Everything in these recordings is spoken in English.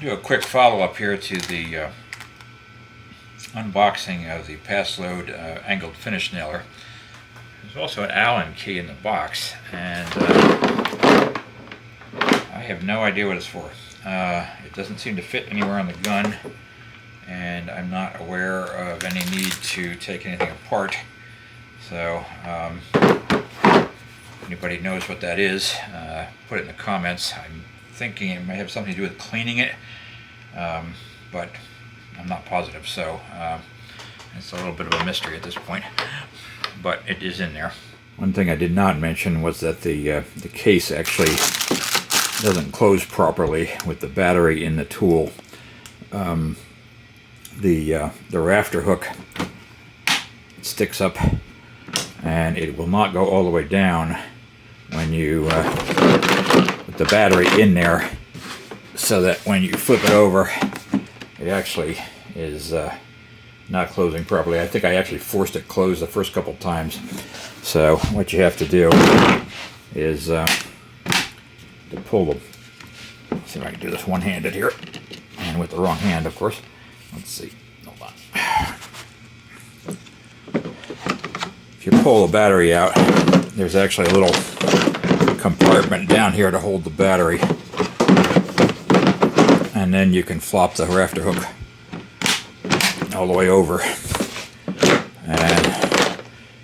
Do a quick follow-up here to the unboxing of the Paslode angled finish nailer. There's also an Allen key in the box, and I have no idea what it's for. It doesn't seem to fit anywhere on the gun, and I'm not aware of any need to take anything apart. So if anybody knows what that is, put it in the comments. I'm thinking it might have something to do with cleaning it, but I'm not positive, so it's a little bit of a mystery at this point, but it is in there. One thing I did not mention was that the case actually doesn't close properly with the battery in the tool. The rafter hook sticks up, and it will not go all the way down when you put the battery in there, so that when you flip it over, it actually is not closing properly. I think I actually forced it closed the first couple times. So what you have to do is to pull them. Let's see if I can do this one-handed here, and with the wrong hand, of course. Let's see. Hold on. If you pull the battery out, there's actually a little compartment down here to hold the battery, and then you can flop the rafter hook all the way over, and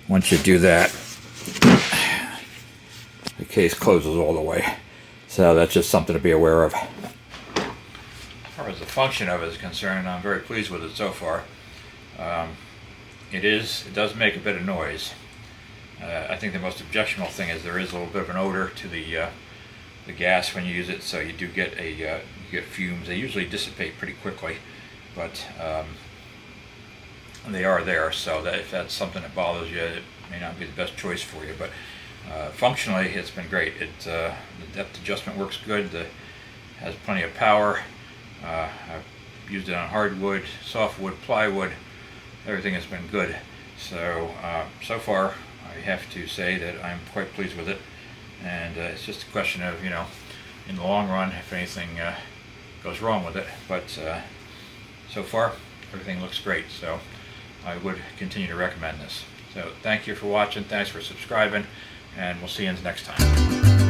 once you do that, the case closes all the way. So that's just something to be aware of. As far as the function of it is concerned, I'm very pleased with it so far. It does make a bit of noise. I think the most objectionable thing is there is a little bit of an odor to the gas when you use it, so you do get you get fumes. They usually dissipate pretty quickly, but they are there, so that if that's something that bothers you, it may not be the best choice for you. But functionally, it's been great. The depth adjustment works good. It has plenty of power. I've used it on hardwood, softwood, plywood. Everything has been good. So so far, I have to say that I'm quite pleased with it. And it's just a question of, in the long run, if anything goes wrong with it. But so far, everything looks great. So I would continue to recommend this. So thank you for watching. Thanks for subscribing, and we'll see you next time.